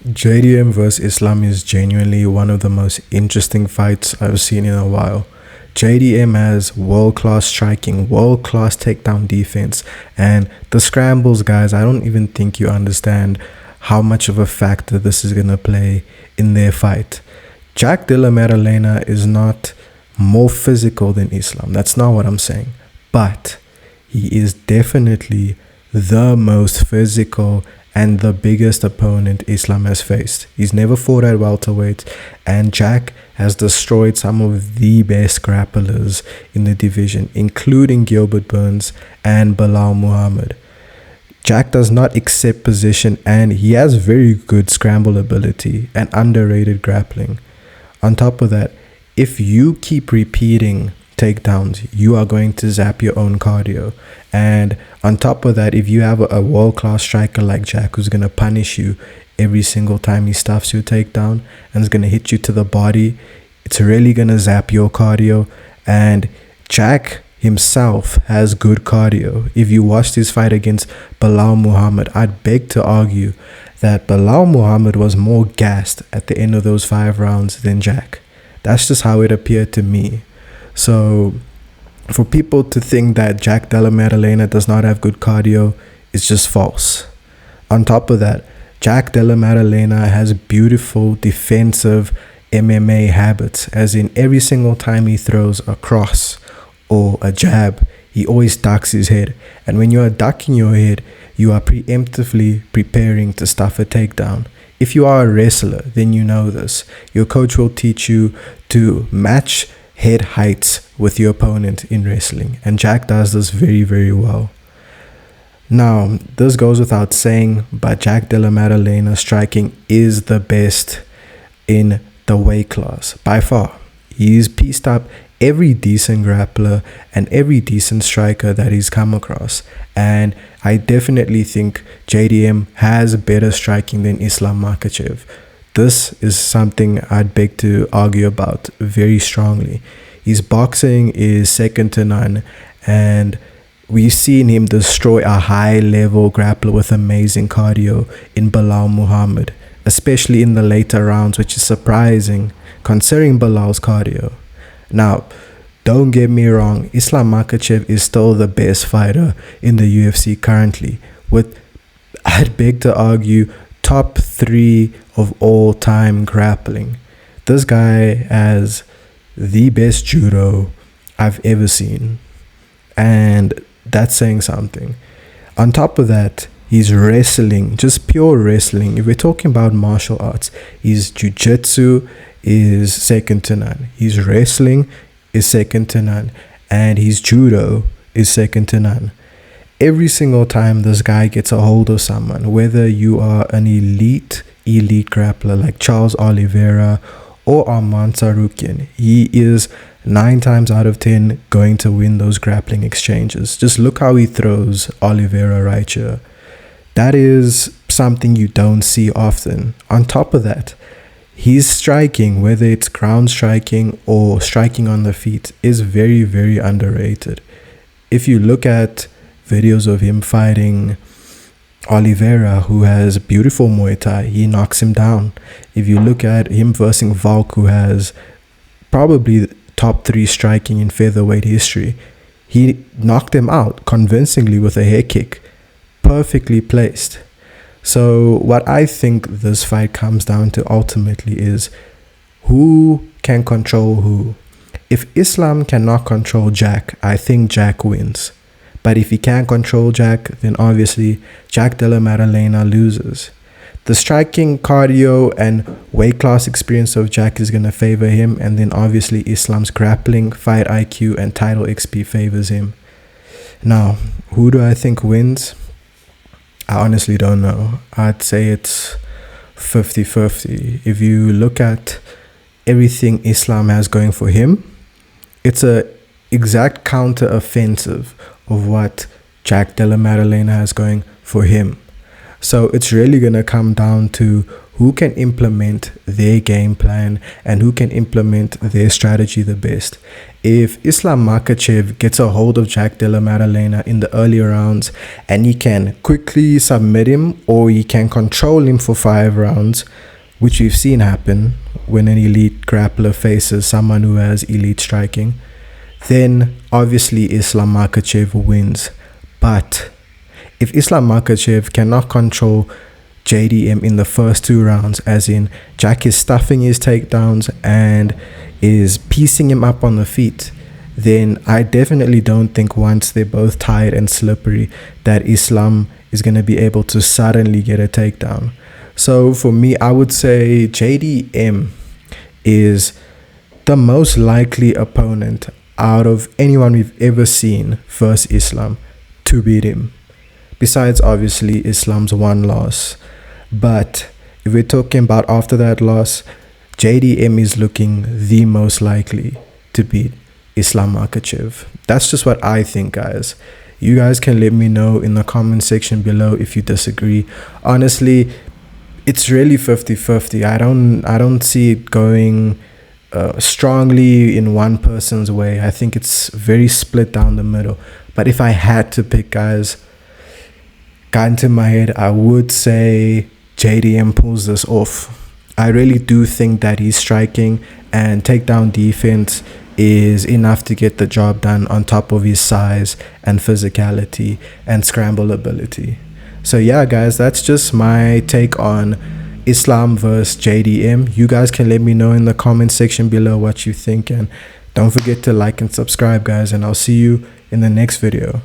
JDM versus Islam is genuinely one of the most interesting fights I've seen in a while. JDM has world-class striking, world-class takedown defense, and the scrambles, guys, I don't even think you understand how much of a factor this is going to play in their fight. Della Maddalena is not more physical than Islam. That's not what I'm saying. But he is definitely the most physical and the biggest opponent Islam has faced. He's never fought at welterweight, and Jack has destroyed some of the best grapplers in the division, including Gilbert Burns and Bilal Muhammad. Jack does not accept position, and he has very good scramble ability and underrated grappling. On top of that, if you keep repeating takedowns, you are going to zap your own cardio. And on top of that, if you have a world-class striker like Jack who's going to punish you every single time he stuffs your takedown and is going to hit you to the body, it's really going to zap your cardio. And Jack himself has good cardio. If you watched his fight against Bilal Muhammad, I'd beg to argue that Bilal Muhammad was more gassed at the end of those 5 rounds than Jack. That's just how it appeared to me. So for people to think that Jack Della Maddalena does not have good cardio is just false. On top of that, Jack Della Maddalena has beautiful defensive MMA habits, as in every single time he throws a cross or a jab, he always ducks his head. And when you are ducking your head, you are preemptively preparing to stuff a takedown. If you are a wrestler, then you know this. Your coach will teach you to match head heights with your opponent in wrestling, and Jack does this very, very well. Now, this goes without saying, but Jack Della Maddalena striking is the best in the weight class by far. He's pieced up every decent grappler and every decent striker that he's come across, and I definitely think JDM has better striking than Islam Makhachev. This is something I'd beg to argue about very strongly. His boxing is second to none, and we've seen him destroy a high-level grappler with amazing cardio in Bilal Muhammad, especially in the later rounds, which is surprising considering Bilal's cardio. Now, don't get me wrong, Islam Makhachev is still the best fighter in the UFC currently, with, I'd beg to argue, top 3 of all time grappling. This guy has the best judo I've ever seen, and that's saying something. On top of that, he's wrestling, just pure wrestling. If we're talking about martial arts, his jiu-jitsu is second to none, his wrestling is second to none, and his judo is second to none. Every single time this guy gets a hold of someone, whether you are an elite grappler like Charles Oliveira or Arman Tsarukyan, he is 9 times out of 10 going to win those grappling exchanges. Just look how he throws Oliveira right here. That is something you don't see often. On top of that, his striking, whether it's ground striking or striking on the feet, is very, very underrated. If you look at videos of him fighting Oliveira, who has beautiful Muay Thai, he knocks him down. If you look at him versus Volk, who has probably top 3 striking in featherweight history, he knocked him out convincingly with a head kick, perfectly placed. So what I think this fight comes down to ultimately is who can control who. If Islam cannot control Jack, I think Jack wins. But if he can't control Jack, then obviously Jack Della Maddalena loses. The striking, cardio, and weight class experience of Jack is going to favor him, and then obviously Islam's grappling, fight IQ, and title XP favors him. Now, who do I think wins? I honestly don't know. I'd say it's 50-50. If you look at everything Islam has going for him, it's a exact counter offensive of what Jack Della Maddalena has going for him. So it's really going to come down to who can implement their game plan and who can implement their strategy the best. If Islam Makhachev gets a hold of Della Maddalena in the early rounds and he can quickly submit him, or he can control him for 5 rounds, which we've seen happen when an elite grappler faces someone who has elite striking, then obviously Islam Makhachev wins. But if Islam Makhachev cannot control JDM in the first 2 rounds, as in Jack is stuffing his takedowns and is piecing him up on the feet, then I definitely don't think, once they're both tired and slippery, that Islam is going to be able to suddenly get a takedown. So for me, I would say JDM is the most likely opponent out of anyone we've ever seen versus Islam to beat him. Besides, obviously, Islam's 1 loss. But if we're talking about after that loss, JDM is looking the most likely to beat Islam Makhachev. That's just what I think, guys. You guys can let me know in the comment section below if you disagree. Honestly, it's really 50-50. I don't see it going strongly in one person's way. I think it's very split down the middle. But if I had to pick, guys, gun to my head, I would say JDM pulls this off. I really do think that his striking and takedown defense is enough to get the job done, on top of his size and physicality and scramble ability. So yeah, guys, that's just my take on Islam versus JDM. You guys can let me know in the comment section below what you think, and don't forget to like and subscribe, guys, and I'll see you in the next video.